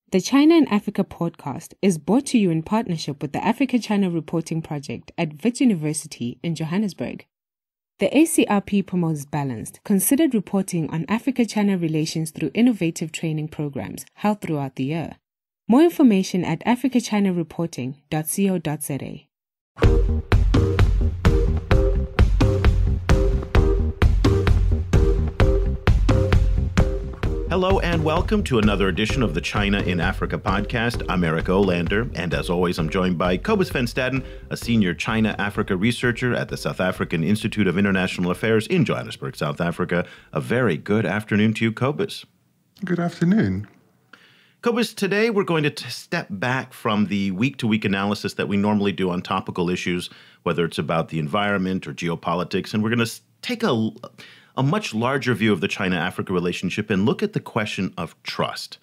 The China and Africa podcast is brought to you in partnership with the Africa-China Reporting Project at Wits University in Johannesburg. The ACRP promotes balanced, considered reporting on Africa-China relations through innovative training programs held throughout the year. More information at africachinareporting.co.za. Hello and welcome to another edition of the China in Africa podcast. I'm Eric Olander, and as always, I'm joined by Cobus van Staden, a senior China-Africa researcher at the South African Institute of International Affairs in Johannesburg, South Africa. A very good afternoon to you, Cobus. Good afternoon. Cobus, today we're going to step back from the week-to-week analysis that we normally do on topical issues, whether it's about the environment or geopolitics, and we're going to take a much larger view of the China-Africa relationship and look at the question of trust.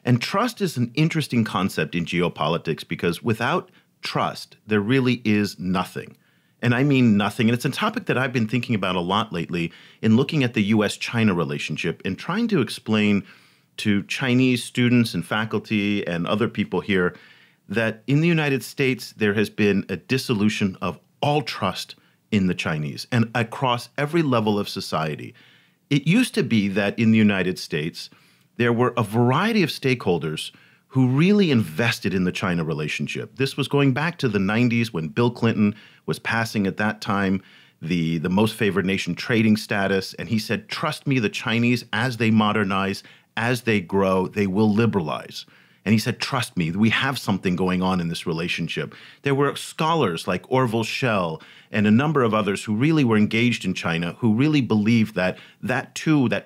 And trust is an interesting concept in geopolitics because without trust, there really is nothing. And I mean nothing. And it's a topic that I've been thinking about a lot lately in looking at the U.S.-China relationship and trying to explain to Chinese students and faculty and other people here that in the United States, there has been a dissolution of all trust in the Chinese and across every level of society. It used to be that in the United States, there were a variety of stakeholders who really invested in the China relationship. This was going back to the 90s when Bill Clinton was passing at that time the most favored nation trading status. And he said, trust me, the Chinese, as they modernize, as they grow, they will liberalize. And he said, trust me, we have something going on in this relationship. There were scholars like Orville Schell and a number of others who really were engaged in China, who really believed that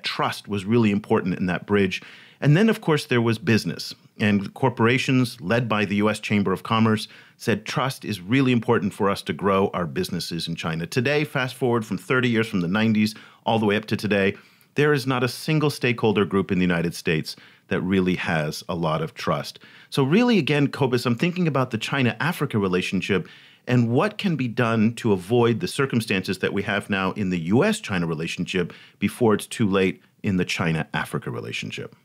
trust was really important in that bridge. And then, of course, there was business. And corporations led by the U.S. Chamber of Commerce said trust is really important for us to grow our businesses in China. Today, fast forward from 30 years from the 90s all the way up to today, there is not a single stakeholder group in the United States that really has a lot of trust. So really, again, Cobus, I'm thinking about the China-Africa relationship and what can be done to avoid the circumstances that we have now in the U.S.-China relationship before it's too late in the China-Africa relationship.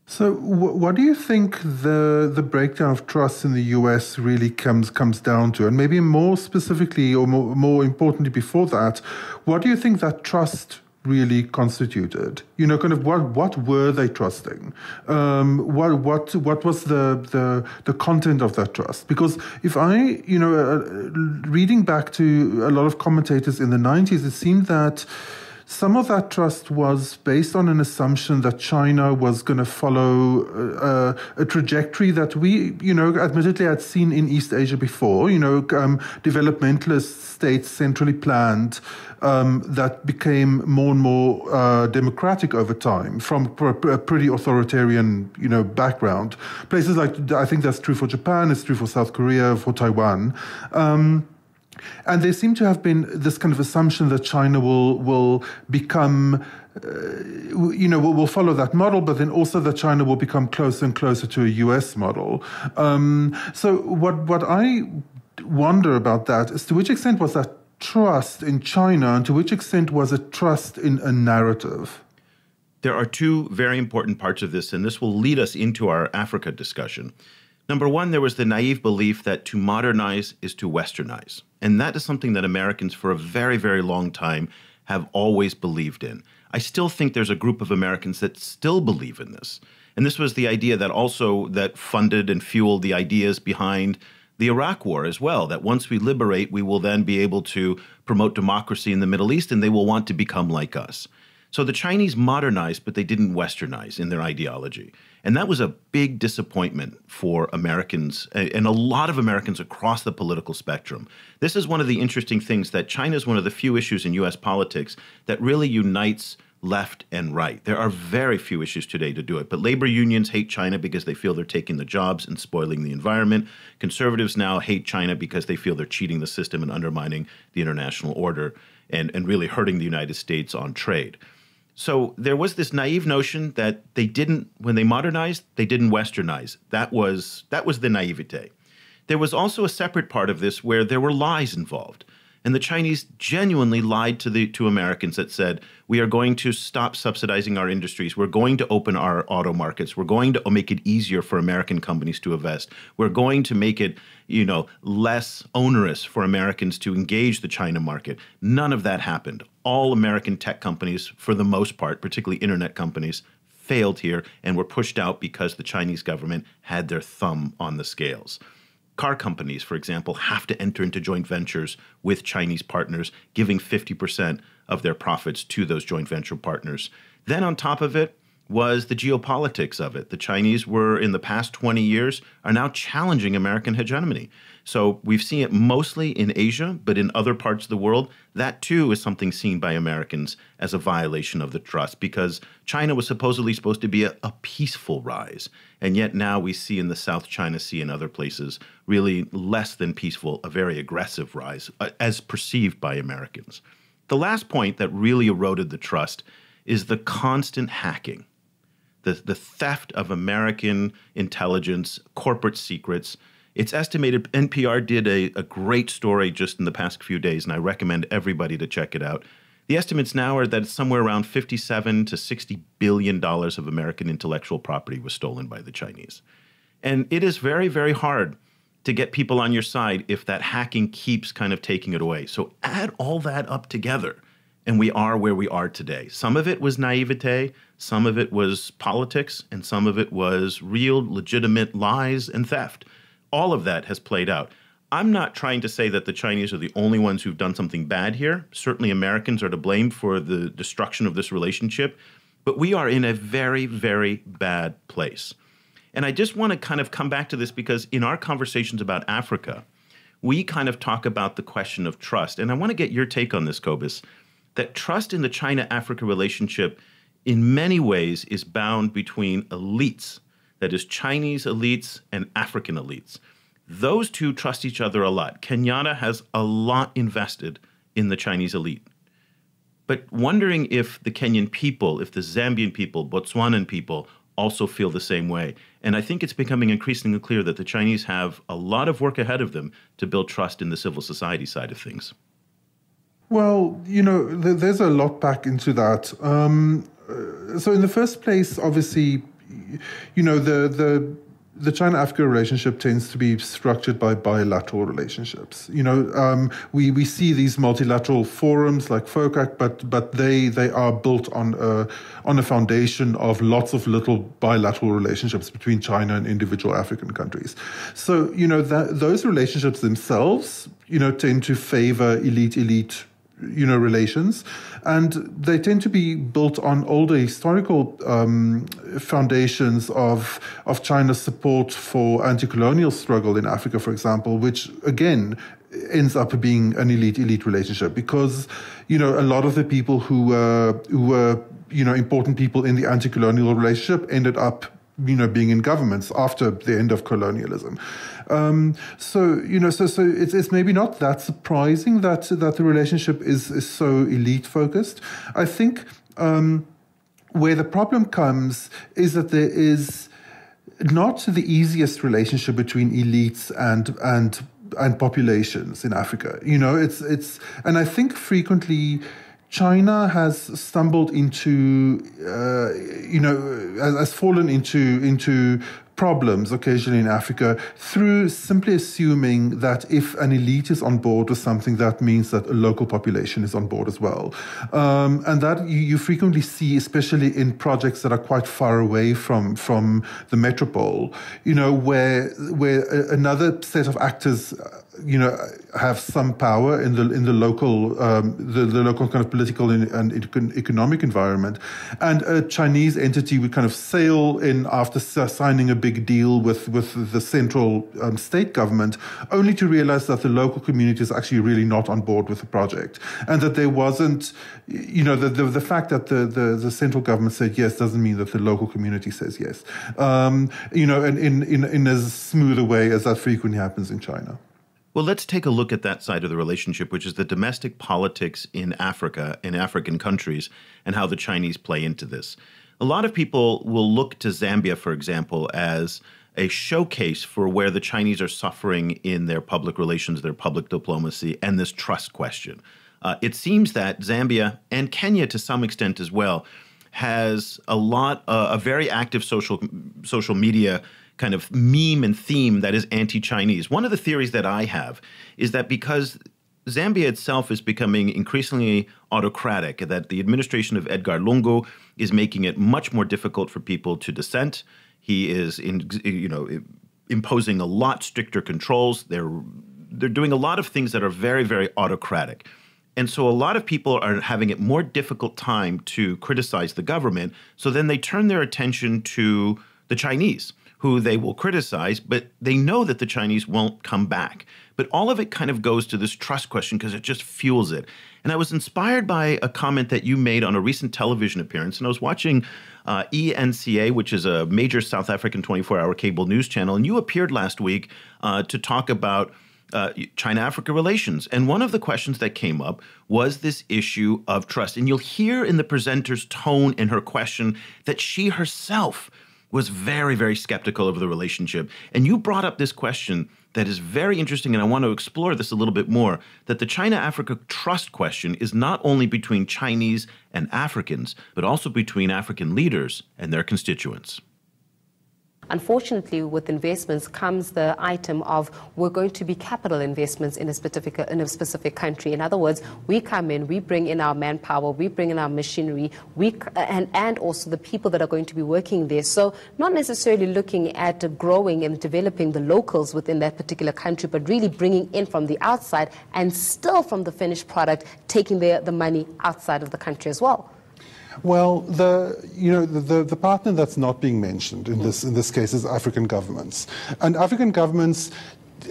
So what do you think the breakdown of trust in the U.S. really comes down to? And maybe more specifically or more importantly before that, what do you think that trust really constituted? You know, kind of what were they trusting? What was the content of that trust? Because if I, reading back to a lot of commentators in the 90s, it seemed that some of that trust was based on an assumption that China was going to follow a trajectory that we, admittedly had seen in East Asia before, developmentalist states centrally planned that became more and more democratic over time from a pretty authoritarian, background. Places like, I think that's true for Japan, it's true for South Korea, for Taiwan. And there seemed to have been this kind of assumption that China will become, will follow that model, but then also that China will become closer and closer to a US model. So what I wonder about that is to which extent was that trust in China and to which extent was it trust in a narrative? There are two very important parts of this, and this will lead us into our Africa discussion. Number one, there was the naive belief that to modernize is to westernize. And that is something that Americans for a very, very long time have always believed in. I still think there's a group of Americans that still believe in this. And this was the idea that funded and fueled the ideas behind the Iraq War as well, that once we liberate, we will then be able to promote democracy in the Middle East and they will want to become like us. So the Chinese modernized, but they didn't westernize in their ideology. And that was a big disappointment for Americans and a lot of Americans across the political spectrum. This is one of the interesting things that China is one of the few issues in U.S. politics that really unites left and right. There are very few issues today to do it, but labor unions hate China because they feel they're taking the jobs and spoiling the environment. Conservatives now hate China because they feel they're cheating the system and undermining the international order and really hurting the United States on trade. So there was this naive notion that when they modernized, they didn't westernize. That was the naivete. There was also a separate part of this where there were lies involved. And the Chinese genuinely lied to Americans that said, we are going to stop subsidizing our industries. We're going to open our auto markets. We're going to make it easier for American companies to invest. We're going to make it, less onerous for Americans to engage the China market. None of that happened. All American tech companies, for the most part, particularly internet companies, failed here and were pushed out because the Chinese government had their thumb on the scales. Car companies, for example, have to enter into joint ventures with Chinese partners, giving 50% of their profits to those joint venture partners. Then on top of it was the geopolitics of it. The Chinese were, in the past 20 years, are now challenging American hegemony. So we've seen it mostly in Asia, but in other parts of the world, that too is something seen by Americans as a violation of the trust, because China was supposed to be a peaceful rise. And yet now we see in the South China Sea and other places really less than peaceful, a very aggressive rise, as perceived by Americans. The last point that really eroded the trust is the constant hacking, the theft of American intelligence, corporate secrets. It's estimated, NPR did a great story just in the past few days, and I recommend everybody to check it out. The estimates now are that it's somewhere around $57 to $60 billion of American intellectual property was stolen by the Chinese. And it is very, very hard to get people on your side if that hacking keeps kind of taking it away. So add all that up together, and we are where we are today. Some of it was naivete, some of it was politics, and some of it was real, legitimate lies and theft. All of that has played out. I'm not trying to say that the Chinese are the only ones who've done something bad here. Certainly Americans are to blame for the destruction of this relationship, but we are in a very, very bad place. And I just want to kind of come back to this because in our conversations about Africa, we kind of talk about the question of trust. And I want to get your take on this, Cobus, that trust in the China-Africa relationship in many ways is bound between elites, that is Chinese elites and African elites. Those two trust each other a lot. Kenyatta has a lot invested in the Chinese elite. But wondering if the Kenyan people, if the Zambian people, Botswanan people also feel the same way. And I think it's becoming increasingly clear that the Chinese have a lot of work ahead of them to build trust in the civil society side of things. Well, there's a lot back into that. So in the first place, obviously, the China-Africa relationship tends to be structured by bilateral relationships. We see these multilateral forums like FOCAC, but they are built on a foundation of lots of little bilateral relationships between China and individual African countries. So those relationships themselves tend to favor elite relations, and they tend to be built on older historical foundations of China's support for anti-colonial struggle in Africa, for example, which again ends up being an elite relationship because a lot of the people who were important people in the anti-colonial relationship ended up being in governments after the end of colonialism. So it's maybe not that surprising that the relationship is so elite focused. I think where the problem comes is that there is not the easiest relationship between elites and populations in Africa. And I think frequently China has stumbled into, has fallen into problems occasionally in Africa through simply assuming that if an elite is on board with something, that means that a local population is on board as well. And that you frequently see, especially in projects that are quite far away from the metropole, where another set of actors have some power in the local the local kind of political and economic environment, and a Chinese entity would kind of sail in after signing a big deal with the central state government, only to realize that the local community is actually really not on board with the project, and that there wasn't, the fact that the central government said yes doesn't mean that the local community says yes, and in as smooth a way as that frequently happens in China. Well, let's take a look at that side of the relationship, which is the domestic politics in Africa, in African countries, and how the Chinese play into this. a lot of people will look to Zambia, for example, as a showcase for where the Chinese are suffering in their public relations, their public diplomacy, and this trust question. It seems that Zambia and Kenya, to some extent as well, has a very active social media kind of meme and theme that is anti-Chinese. One of the theories that I have is that because Zambia itself is becoming increasingly autocratic, that the administration of Edgar Lungu is making it much more difficult for people to dissent. He is, imposing a lot stricter controls. They're doing a lot of things that are very, very autocratic. And so a lot of people are having a more difficult time to criticize the government. So then they turn their attention to the Chinese, who they will criticize, but they know that the Chinese won't come back. But all of it kind of goes to this trust question because it just fuels it. And I was inspired by a comment that you made on a recent television appearance. And I was watching ENCA, which is a major South African 24-hour cable news channel. And you appeared last week to talk about China-Africa relations. And one of the questions that came up was this issue of trust. And you'll hear in the presenter's tone in her question that she herself was very, very skeptical of the relationship. And you brought up this question that is very interesting, and I want to explore this a little bit more, that the China-Africa trust question is not only between Chinese and Africans, but also between African leaders and their constituents. Unfortunately, with investments comes the item of we're going to be capital investments in a specific country. In other words, we come in, we bring in our manpower, we bring in our machinery, and also the people that are going to be working there. So not necessarily looking at growing and developing the locals within that particular country, but really bringing in from the outside and still from the finished product, taking the money outside of the country as well. Well, the partner that's not being mentioned in this case is African governments, and African governments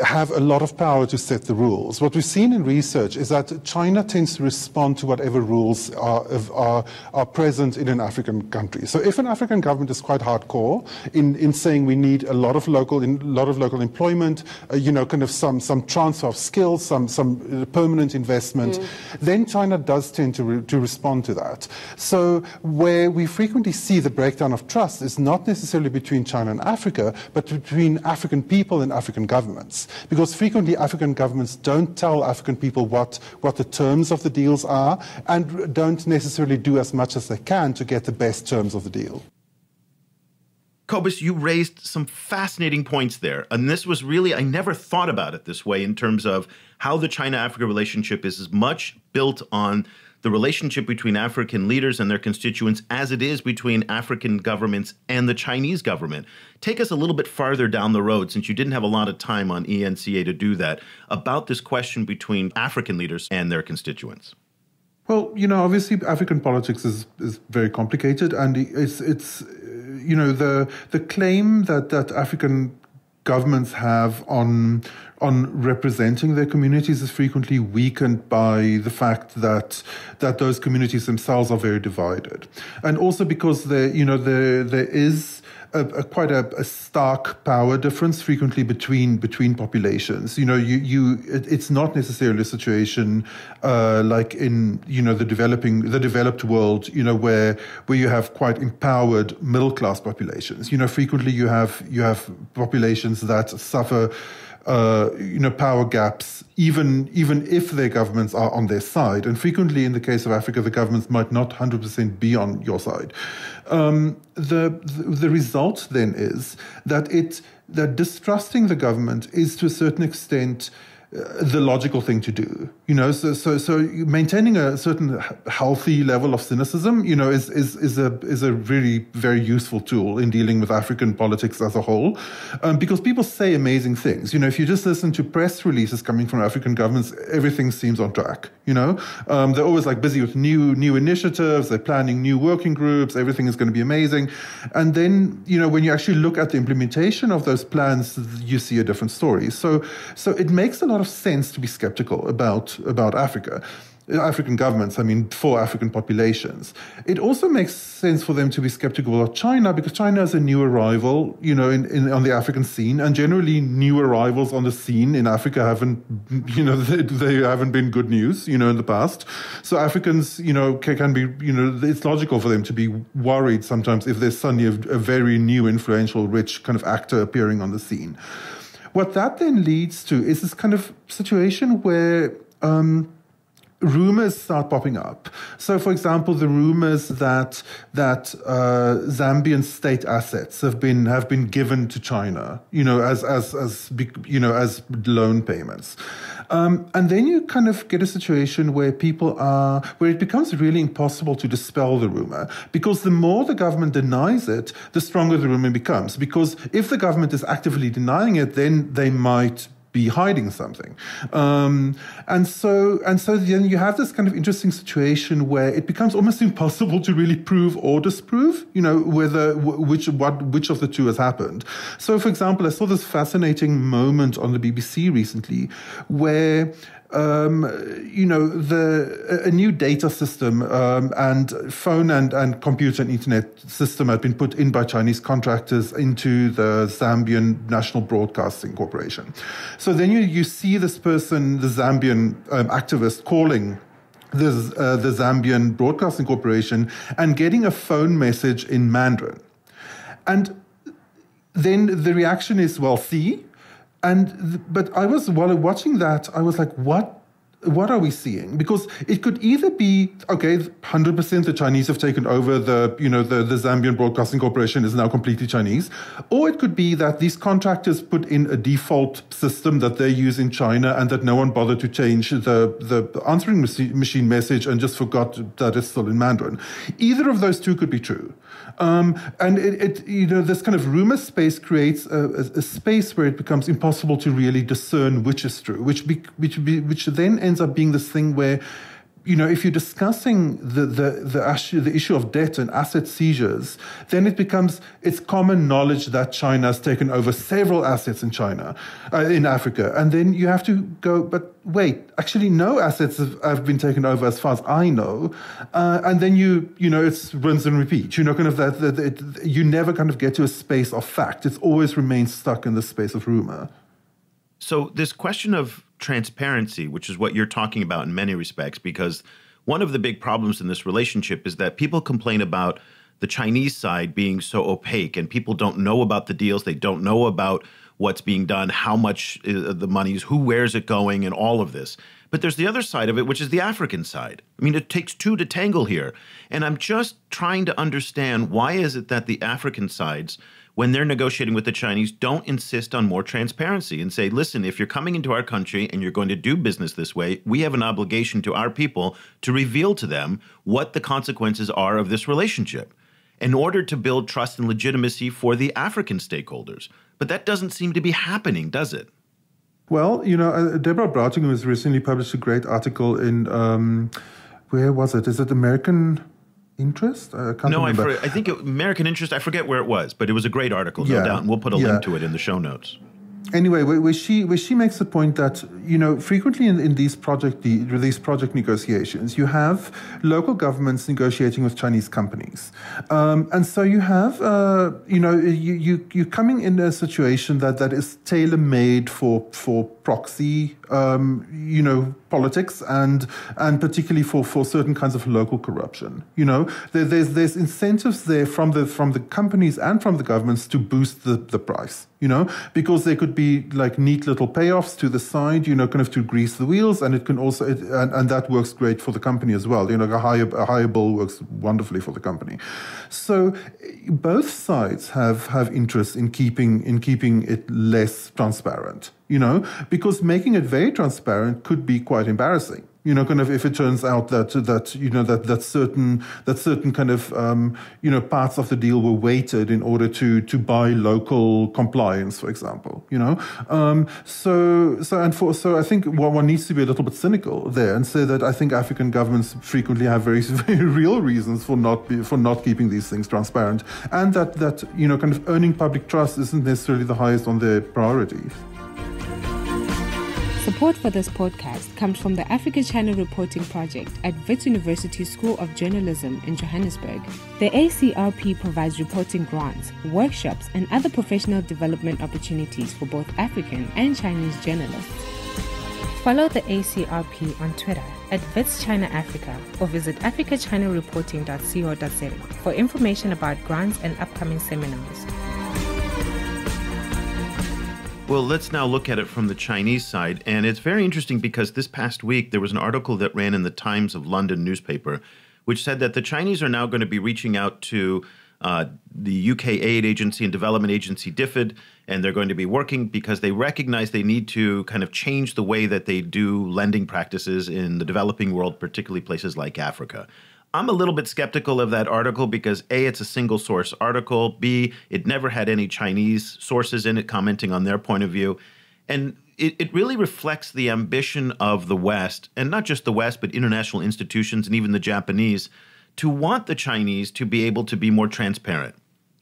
have a lot of power to set the rules. What we've seen in research is that China tends to respond to whatever rules are present in an African country. So if an African government is quite hardcore in saying we need a lot of local employment, kind of some transfer of skills, some permanent investment, then China does tend to respond to that. So where we frequently see the breakdown of trust is not necessarily between China and Africa, but between African people and African governments. Because frequently African governments don't tell African people what the terms of the deals are and don't necessarily do as much as they can to get the best terms of the deal. Cobus, you raised some fascinating points there. And this was really, I never thought about it this way in terms of how the China-Africa relationship is as much built on the relationship between African leaders and their constituents as it is between African governments and the Chinese government. Take us a little bit farther down the road, since you didn't have a lot of time on ENCA to do that, about this question between African leaders and their constituents. Well, obviously African politics is very complicated, and it's the claim that African governments have on representing their communities is frequently weakened by the fact that those communities themselves are very divided, and also because there is quite a stark power difference frequently between populations. It's not necessarily a situation like in the developed world, where you have quite empowered middle class populations. Frequently you have populations that suffer power gaps, even if their governments are on their side. And frequently, in the case of Africa, the governments might not 100% be on your side. The result then is that distrusting the government is to a certain extent the logical thing to do. So maintaining a certain healthy level of cynicism, is a really very useful tool in dealing with African politics as a whole, because people say amazing things. If you just listen to press releases coming from African governments, everything seems on track. They're always busy with new initiatives. They're planning new working groups. Everything is going to be amazing. And then, when you actually look at the implementation of those plans, you see a different story. So it makes a lot of sense to be skeptical about Africa. African governments, I mean, for African populations. It also makes sense for them to be skeptical of China because China is a new arrival, on the African scene, and generally new arrivals on the scene in Africa haven't, they haven't been good news, in the past. So Africans, can be, it's logical for them to be worried sometimes if there's suddenly a very new, influential, rich kind of actor appearing on the scene. What that then leads to is this kind of situation where rumors start popping up. So, for example, the rumors that Zambian state assets have been given to China, as loan payments. And then you kind of get a situation where where it becomes really impossible to dispel the rumor, because the more the government denies it, the stronger the rumor becomes. Because if the government is actively denying it, then they might be hiding something. And so then you have this kind of interesting situation where it becomes almost impossible to really prove or disprove, which of the two has happened. So, for example, I saw this fascinating moment on the BBC recently where a new data system and phone and computer and internet system had been put in by Chinese contractors into the Zambian National Broadcasting Corporation. So then you see this person, the Zambian activist, calling the Zambian Broadcasting Corporation and getting a phone message in Mandarin. And then the reaction is, well, see? But while watching that, I was like, what are we seeing? Because it could either be, okay, 100% the Chinese have taken over the Zambian Broadcasting Corporation is now completely Chinese, or it could be that these contractors put in a default system that they use in China and that no one bothered to change the answering machine message and just forgot that it's still in Mandarin. Either of those two could be true. And this kind of rumor space creates a space where it becomes impossible to really discern which is true, which then ends up being this thing where, if you're discussing the issue of debt and asset seizures, then it's common knowledge that China has taken over several assets in Africa. And then you have to go, but wait, actually no assets have been taken over as far as I know. And then it's rinse and repeat, you never kind of get to a space of fact. It always remains stuck in the space of rumor. So this question of transparency, which is what you're talking about in many respects, because one of the big problems in this relationship is that people complain about the Chinese side being so opaque and people don't know about the deals. They don't know about what's being done, how much the money is, where's it going, and all of this. But there's the other side of it, which is the African side. I mean, it takes two to tangle here. And I'm just trying to understand, why is it that the African sides, when they're negotiating with the Chinese, don't insist on more transparency and say, listen, if you're coming into our country and you're going to do business this way, we have an obligation to our people to reveal to them what the consequences are of this relationship in order to build trust and legitimacy for the African stakeholders. But that doesn't seem to be happening, does it? Well, Deborah Broughtingham has recently published a great article in, where was it? Is it American Interest? I can't remember. I think American Interest, I forget where it was, but it was a great article, no doubt, and we'll put a link to it in the show notes. Anyway, where she makes the point that, frequently in these project negotiations, you have local governments negotiating with Chinese companies. And so you have, you're coming in a situation that is tailor-made for proxy, politics and particularly for certain kinds of local corruption. There's incentives there from the companies and from the governments to boost the price. Because there could be like neat little payoffs to the side, kind of to grease the wheels, and it can also, and that works great for the company as well. A higher bill works wonderfully for the company. So both sides have interest in keeping it less transparent. Because making it very transparent could be quite embarrassing. Kind of if it turns out that certain kind of parts of the deal were weighted in order to buy local compliance, for example. So I think one needs to be a little bit cynical there and say that I think African governments frequently have very, very real reasons for not keeping these things transparent, and that kind of earning public trust isn't necessarily the highest on their priorities. Support for this podcast comes from the Africa-China Reporting Project at Wits University School of Journalism in Johannesburg. The ACRP provides reporting grants, workshops, and other professional development opportunities for both African and Chinese journalists. Follow the ACRP on Twitter at Wits China Africa or visit africachinareporting.co.za for information about grants and upcoming seminars. Well, let's now look at it from the Chinese side. And it's very interesting because this past week, there was an article that ran in the Times of London newspaper, which said that the Chinese are now going to be reaching out to the UK aid agency and development agency DFID, and they're going to be working because they recognize they need to kind of change the way that they do lending practices in the developing world, particularly places like Africa. I'm a little bit skeptical of that article because A, it's a single source article, B, it never had any Chinese sources in it commenting on their point of view, and it really reflects the ambition of the West, and not just the West, but international institutions and even the Japanese, to want the Chinese to be able to be more transparent.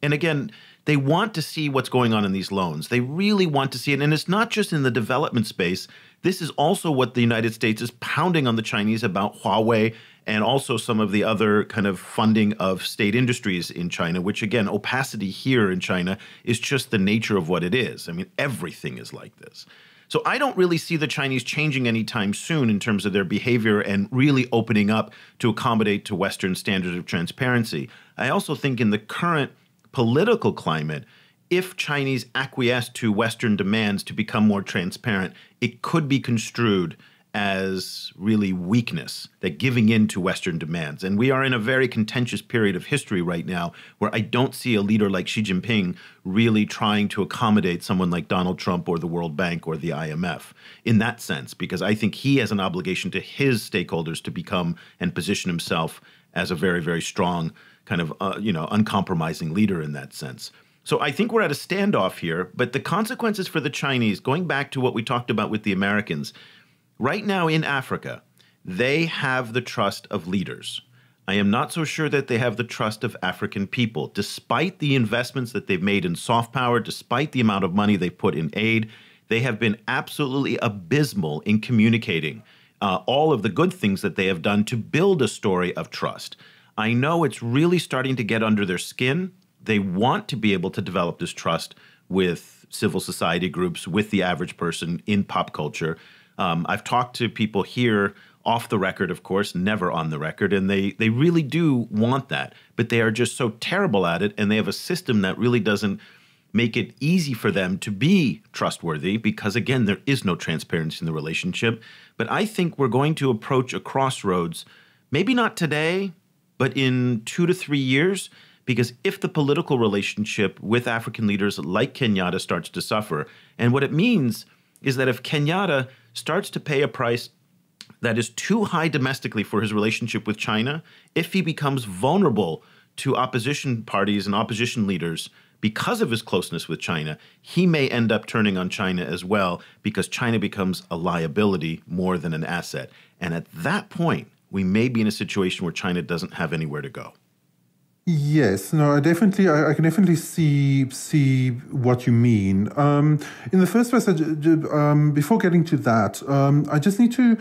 And again, they want to see what's going on in these loans. They really want to see it. And it's not just in the development space. This is also what the United States is pounding on the Chinese about Huawei and also some of the other kind of funding of state industries in China, which again, opacity here in China is just the nature of what it is. I mean, everything is like this. So I don't really see the Chinese changing anytime soon in terms of their behavior and really opening up to accommodate to Western standards of transparency. I also think in the current political climate, if Chinese acquiesce to Western demands to become more transparent, it could be construed as really weakness, that giving in to Western demands. And we are in a very contentious period of history right now where I don't see a leader like Xi Jinping really trying to accommodate someone like Donald Trump or the World Bank or the IMF in that sense, because I think he has an obligation to his stakeholders to become and position himself as a very, very strong kind of, uncompromising leader in that sense. So I think we're at a standoff here, but the consequences for the Chinese, going back to what we talked about with the Americans, right now in Africa, they have the trust of leaders. I am not so sure that they have the trust of African people. Despite the investments that they've made in soft power, despite the amount of money they've put in aid, they have been absolutely abysmal in communicating all of the good things that they have done to build a story of trust. I know it's really starting to get under their skin. They want to be able to develop this trust with civil society groups, with the average person in pop culture. I've talked to people here off the record, of course, never on the record, and they really do want that, but they are just so terrible at it, and they have a system that really doesn't make it easy for them to be trustworthy because, again, there is no transparency in the relationship. But I think we're going to approach a crossroads, maybe not today, but in 2 to 3 years, because if the political relationship with African leaders like Kenyatta starts to suffer, and what it means is that if Kenyatta starts to pay a price that is too high domestically for his relationship with China, if he becomes vulnerable to opposition parties and opposition leaders because of his closeness with China, he may end up turning on China as well because China becomes a liability more than an asset. And at that point, we may be in a situation where China doesn't have anywhere to go. Yes, no, I can definitely see what you mean. In the first place, before getting to that, I just need to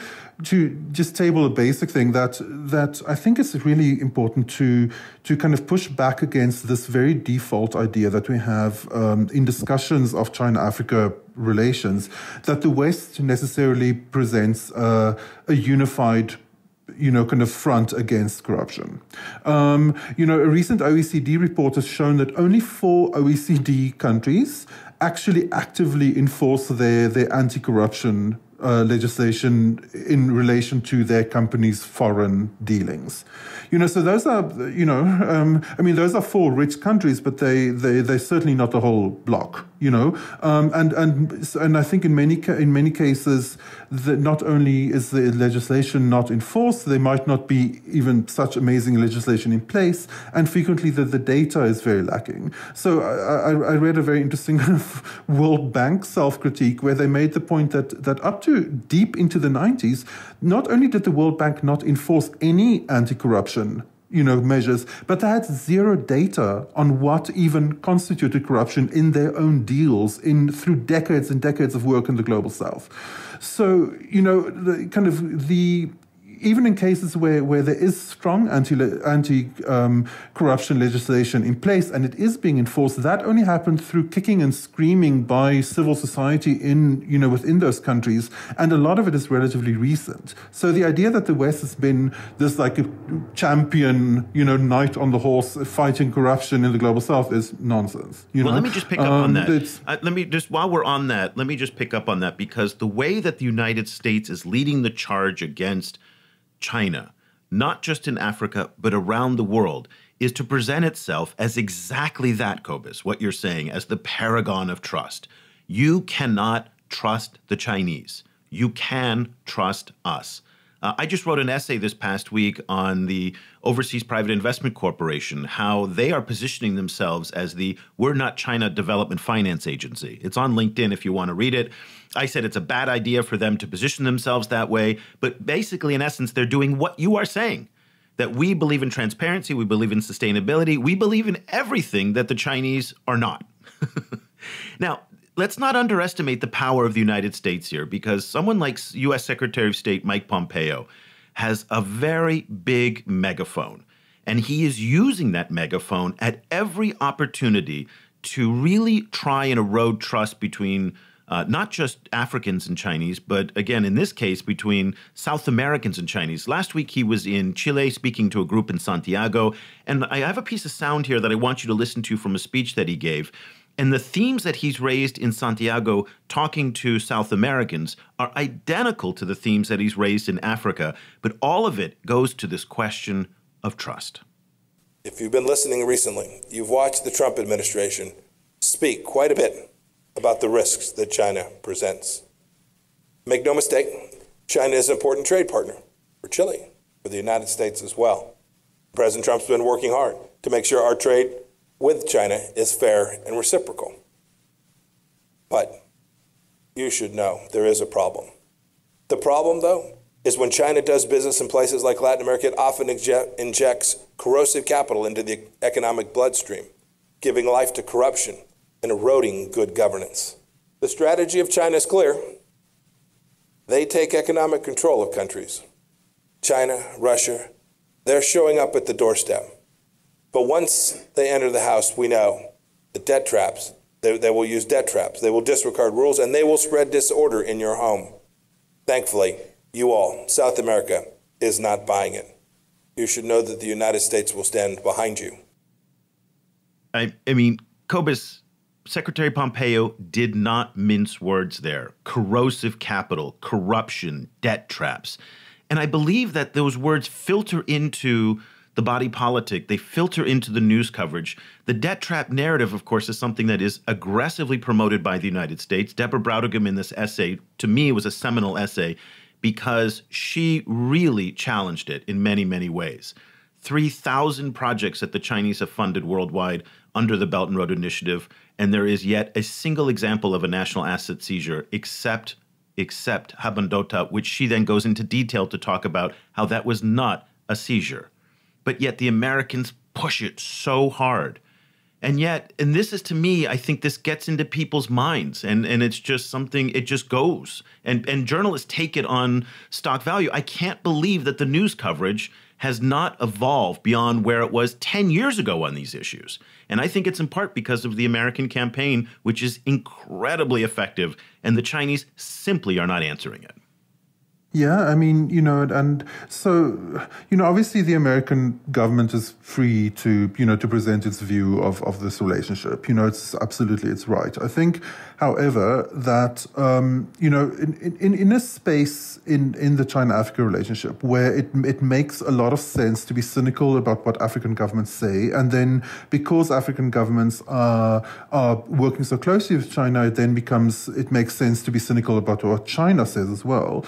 just table a basic thing that I think is really important to kind of push back against this very default idea that we have in discussions of China-Africa relations, that the West necessarily presents a unified kind of front against corruption. A recent OECD report has shown that only 4 OECD countries actually actively enforce their anti-corruption legislation in relation to their companies' foreign dealings. So those are, those are 4 rich countries, but they're certainly not the whole block. And I think in many cases, not only is the legislation not enforced, there might not be even such amazing legislation in place, and frequently the data is very lacking. So I read a very interesting World Bank self-critique where they made the point that up to deep into the 90s, not only did the World Bank not enforce any anti-corruption measures, but they had zero data on what even constituted corruption in their own deals through decades and decades of work in the global south. So, even in cases where there is strong anti-corruption legislation in place and it is being enforced, that only happened through kicking and screaming by civil society within those countries, and a lot of it is relatively recent. So the idea that the West has been this like a champion, knight on the horse fighting corruption in the global south is nonsense. Let me just pick up on that. While we're on that, let me just pick up on that, because the way that the United States is leading the charge against China, not just in Africa, but around the world, is to present itself as exactly that, Cobus, what you're saying, as the paragon of trust. You cannot trust the Chinese. You can trust us. I just wrote an essay this past week on the Overseas Private Investment Corporation, how they are positioning themselves as the We're Not China Development Finance Agency. It's on LinkedIn if you want to read it. I said it's a bad idea for them to position themselves that way, but basically, in essence, they're doing what you are saying, that we believe in transparency, we believe in sustainability, we believe in everything that the Chinese are not. Now, let's not underestimate the power of the United States here, because someone like U.S. Secretary of State Mike Pompeo has a very big megaphone, and he is using that megaphone at every opportunity to really try and erode trust between not just Africans and Chinese, but again, in this case, between South Americans and Chinese. Last week, he was in Chile speaking to a group in Santiago, and I have a piece of sound here that I want you to listen to from a speech that he gave. And the themes that he's raised in Santiago talking to South Americans are identical to the themes that he's raised in Africa, but all of it goes to this question of trust. If you've been listening recently, you've watched the Trump administration speak quite a bit about the risks that China presents. Make no mistake, China is an important trade partner for Chile, for the United States as well. President Trump's been working hard to make sure our trade with China is fair and reciprocal. But you should know there is a problem. The problem, though, is when China does business in places like Latin America, it often injects corrosive capital into the economic bloodstream, giving life to corruption and eroding good governance. The strategy of China is clear. They take economic control of countries. China, Russia, they're showing up at the doorstep. But once they enter the house, we know the debt traps, they will use debt traps, they will disregard rules, and they will spread disorder in your home. Thankfully, you all, South America, is not buying it. You should know that the United States will stand behind you. I mean, Cobus, Secretary Pompeo did not mince words there. Corrosive capital, corruption, debt traps. And I believe that those words filter into the body politic. They filter into the news coverage. The debt trap narrative, of course, is something that is aggressively promoted by the United States. Deborah Browdegum in this essay, to me, was a seminal essay because she really challenged it in many, many ways. 3,000 projects that the Chinese have funded worldwide under the Belt and Road Initiative, and there is yet a single example of a national asset seizure except Habandota, which she then goes into detail to talk about how that was not a seizure. But yet the Americans push it so hard. And yet, and this is, to me, I think this gets into people's minds, and it's just something, it just goes. And journalists take it on stock value. I can't believe that the news coverage has not evolved beyond where it was 10 years ago on these issues. And I think it's in part because of the American campaign, which is incredibly effective, and the Chinese simply are not answering it. Yeah, I mean, and so, obviously the American government is free to, to present its view of this relationship. It's right. I think, however, that, in a space in the China-Africa relationship where it makes a lot of sense to be cynical about what African governments say, and then because African governments are working so closely with China, it makes sense to be cynical about what China says as well.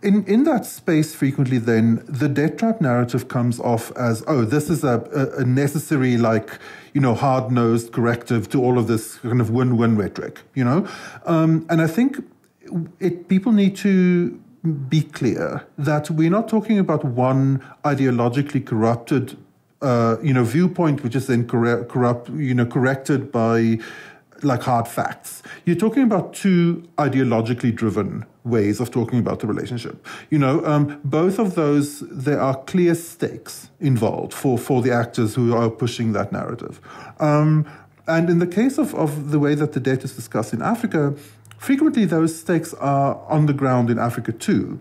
In that space, frequently then, the debt trap narrative comes off as, this is a necessary, hard-nosed corrective to all of this kind of win-win rhetoric, And I think people need to be clear that we're not talking about one ideologically corrupted viewpoint, which is then corrected by like hard facts. You're talking about two ideologically driven ways of talking about the relationship. Both of those, there are clear stakes involved for the actors who are pushing that narrative. And in the case of the way that the debt is discussed in Africa, frequently those stakes are on the ground in Africa too.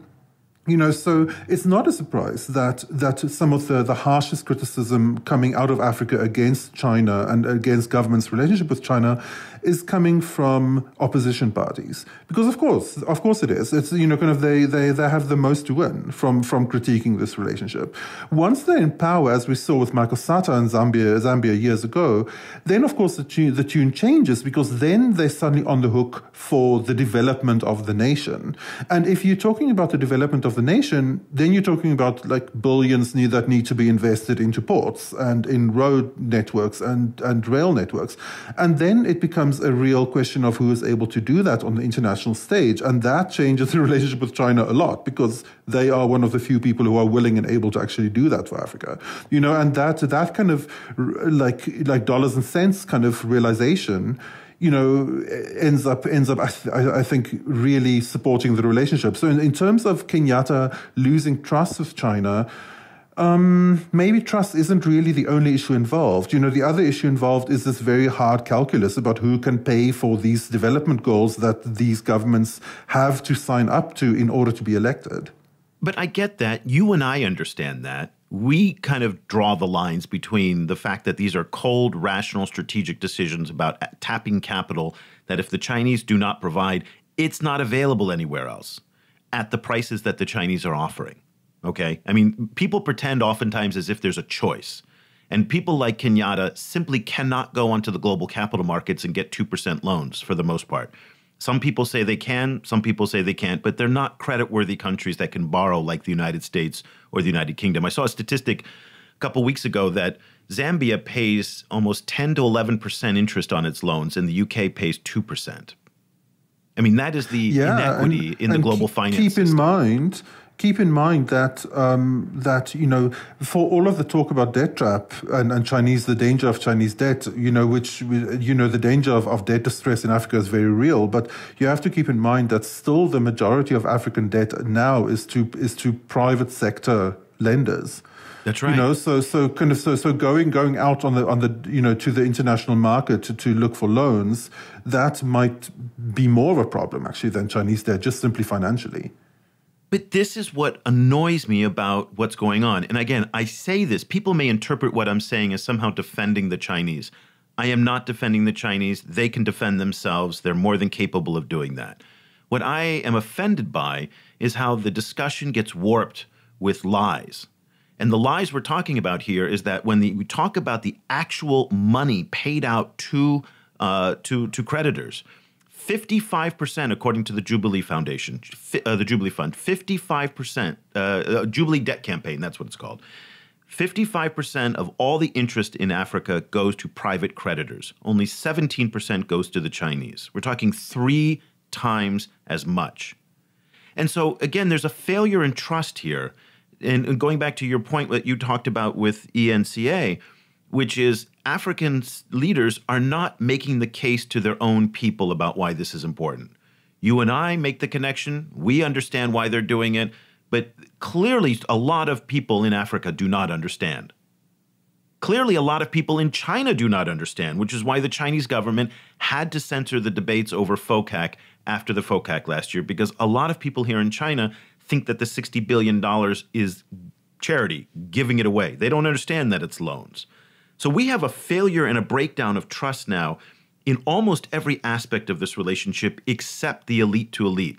So it's not a surprise that some of the harshest criticism coming out of Africa against China and against government's relationship with China is coming from opposition parties. Because of course it is. It's, they have the most to win from critiquing this relationship. Once they're in power, as we saw with Michael Sata in Zambia years ago, then of course the tune changes, because then they're suddenly on the hook for the development of the nation. And if you're talking about the development of the nation, then you're talking about like billions that need to be invested into ports and in road networks and rail networks. And then it becomes a real question of who is able to do that on the international stage. And that changes the relationship with China a lot, because they are one of the few people who are willing and able to actually do that for Africa. And that kind of like dollars and cents kind of realization ends up, I think, really supporting the relationship. So in terms of Kenyatta losing trust with China, maybe trust isn't really the only issue involved. The other issue involved is this very hard calculus about who can pay for these development goals that these governments have to sign up to in order to be elected. But I get that. You and I understand that. We kind of draw the lines between the fact that these are cold, rational, strategic decisions about tapping capital that if the Chinese do not provide, it's not available anywhere else at the prices that the Chinese are offering. Okay? I mean, people pretend oftentimes as if there's a choice. And people like Kenyatta simply cannot go onto the global capital markets and get 2% loans for the most part. Some people say they can, some people say they can't, but they're not creditworthy countries that can borrow like the United States or the United Kingdom. I saw a statistic a couple weeks ago that Zambia pays almost 10 to 11% interest on its loans, and the UK pays 2%. I mean, that is the inequity in the global finance system. Keep in mind that for all of the talk about debt trap and the danger of Chinese debt, the danger of debt distress in Africa is very real. But you have to keep in mind that still the majority of African debt now is to private sector lenders. That's right. So going out on the to the international market to look for loans, that might be more of a problem actually than Chinese debt, just simply financially. But this is what annoys me about what's going on. And again, I say this, people may interpret what I'm saying as somehow defending the Chinese. I am not defending the Chinese. They can defend themselves. They're more than capable of doing that. What I am offended by is how the discussion gets warped with lies. And the lies we're talking about here is that when we talk about the actual money paid out to creditors, 55%, according to the Jubilee Foundation, the Jubilee Fund, 55%, Jubilee Debt Campaign, that's what it's called. 55% of all the interest in Africa goes to private creditors. Only 17% goes to the Chinese. We're talking 3 times as much. And so, again, there's a failure in trust here. And going back to your point that you talked about with ENCA, which is African leaders are not making the case to their own people about why this is important. You and I make the connection. We understand why they're doing it. But clearly, a lot of people in Africa do not understand. Clearly, a lot of people in China do not understand, which is why the Chinese government had to censor the debates over FOCAC after the FOCAC last year, because a lot of people here in China think that the $60 billion is charity, giving it away. They don't understand that it's loans. So we have a failure and a breakdown of trust now in almost every aspect of this relationship except the elite to elite.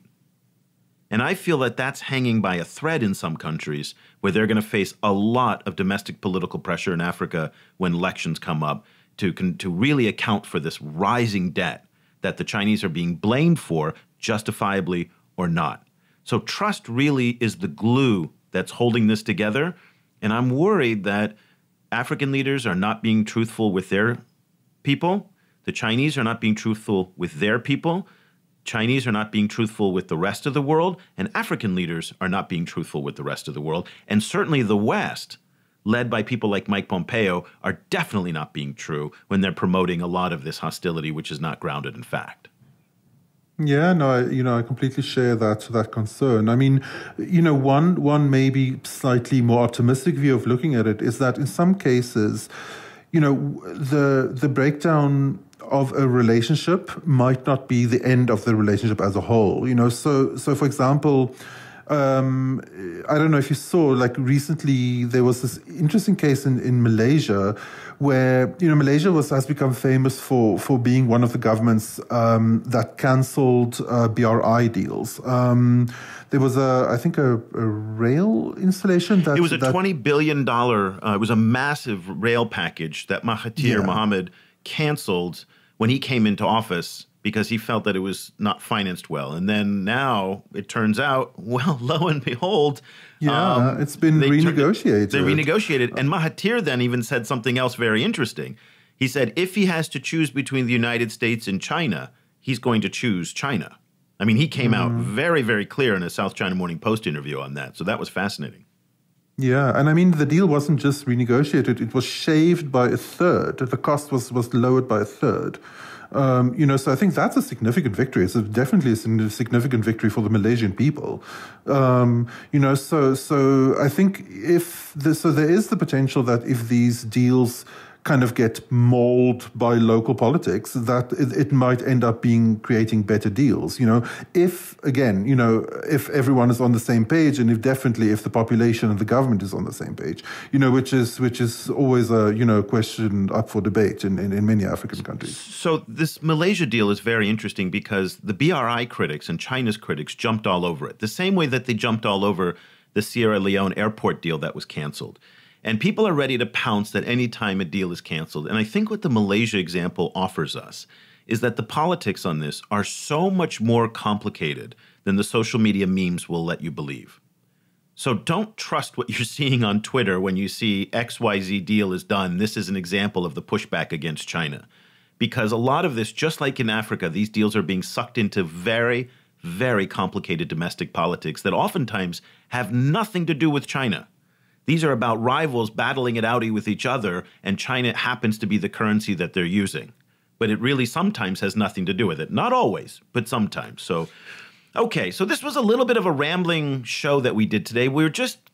And I feel that that's hanging by a thread in some countries where they're going to face a lot of domestic political pressure in Africa when elections come up to really account for this rising debt that the Chinese are being blamed for, justifiably or not. So trust really is the glue that's holding this together. And I'm worried that African leaders are not being truthful with their people. The Chinese are not being truthful with their people. Chinese are not being truthful with the rest of the world. And African leaders are not being truthful with the rest of the world. And certainly the West, led by people like Mike Pompeo, are definitely not being true when they're promoting a lot of this hostility, which is not grounded in fact. Yeah, no, I completely share that concern. I mean, one maybe slightly more optimistic view of looking at it is that in some cases, the breakdown of a relationship might not be the end of the relationship as a whole. So for example, I don't know if you saw, like recently there was this interesting case in Malaysia where, Malaysia has become famous for being one of the governments that cancelled BRI deals. There was I think a rail installation that... It was a $20 billion, it was a massive rail package that Mahathir Mohamad canceled when he came into office because he felt that it was not financed well. And then now it turns out, well, lo and behold, it's been renegotiated. They renegotiated. And Mahathir then even said something else very interesting. He said, if he has to choose between the United States and China, he's going to choose China. I mean, he came out very, very clear in a South China Morning Post interview on that. So that was fascinating. Yeah, and I mean, the deal wasn't just renegotiated, it was shaved by a third. The cost was lowered by a third. So I think that's a significant victory. It's definitely a significant victory for the Malaysian people. So I think there is the potential that if these deals kind of get mauled by local politics, that it might end up creating better deals. If everyone is on the same page, and if the population and the government is on the same page, which is always a question up for debate in many African countries. So this Malaysia deal is very interesting because the BRI critics and China's critics jumped all over it, the same way that they jumped all over the Sierra Leone airport deal that was canceled. And people are ready to pounce at any time a deal is canceled. And I think what the Malaysia example offers us is that the politics on this are so much more complicated than the social media memes will let you believe. So don't trust what you're seeing on Twitter when you see XYZ deal is done. This is an example of the pushback against China. Because a lot of this, just like in Africa, these deals are being sucked into very, very complicated domestic politics that oftentimes have nothing to do with China. These are about rivals battling it out with each other, and China happens to be the currency that they're using. But it really sometimes has nothing to do with it. Not always, but sometimes. So, okay, so this was a little bit of a rambling show that we did today.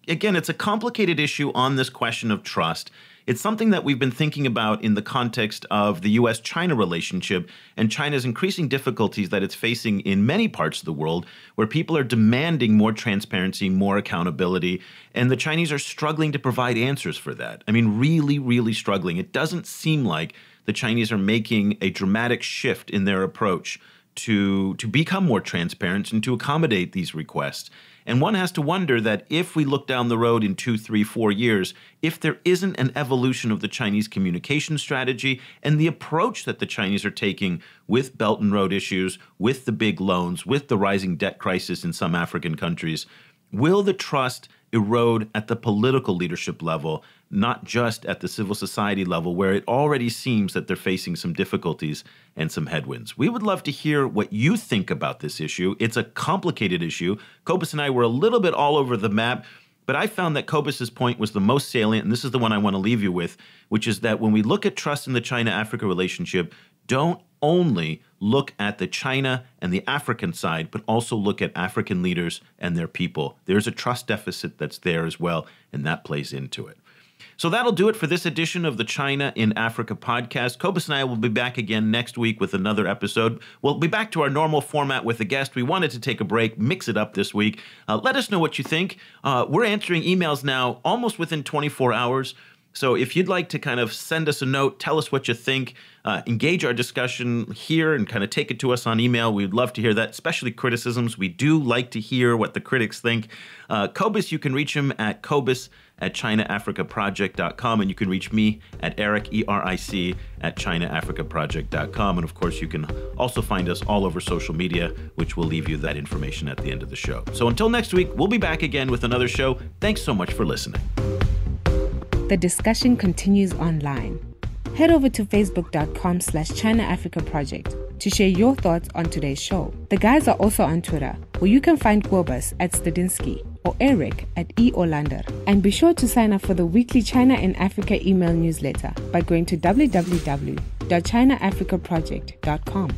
Again, it's a complicated issue on this question of trust. It's something that we've been thinking about in the context of the U.S.-China relationship and China's increasing difficulties that it's facing in many parts of the world where people are demanding more transparency, more accountability, and the Chinese are struggling to provide answers for that. I mean, really, really struggling. It doesn't seem like the Chinese are making a dramatic shift in their approach to become more transparent and to accommodate these requests. And one has to wonder that if we look down the road in 2, 3, 4 years, if there isn't an evolution of the Chinese communication strategy and the approach that the Chinese are taking with Belt and Road issues, with the big loans, with the rising debt crisis in some African countries, will the trust erode at the political leadership level, not just at the civil society level, where it already seems that they're facing some difficulties and some headwinds? We would love to hear what you think about this issue. It's a complicated issue. Cobus and I were a little bit all over the map, but I found that Cobus's point was the most salient, and this is the one I want to leave you with, which is that when we look at trust in the China-Africa relationship, don't only look at the China and the African side, but also look at African leaders and their people. There's a trust deficit that's there as well, and that plays into it. So that'll do it for this edition of the China in Africa podcast. Cobus and I will be back again next week with another episode. We'll be back to our normal format with a guest. We wanted to take a break, mix it up this week. Let us know what you think. We're answering emails now almost within 24 hours. So if you'd like to kind of send us a note, tell us what you think, engage our discussion here and kind of take it to us on email, we'd love to hear that, especially criticisms. We do like to hear what the critics think. Cobus, you can reach him at cobus@chinaafricaproject.com, and you can reach me at Eric, ERIC, at chinaafricaproject.com. And of course, you can also find us all over social media, which will leave you that information at the end of the show. So until next week, we'll be back again with another show. Thanks so much for listening. The discussion continues online. Head over to facebook.com/ChinaAfricaProject to share your thoughts on today's show. The guys are also on Twitter, where you can find Cobus at Stadinsky or Eric at eOlander. And be sure to sign up for the weekly China in Africa email newsletter by going to www.chinaafricaproject.com.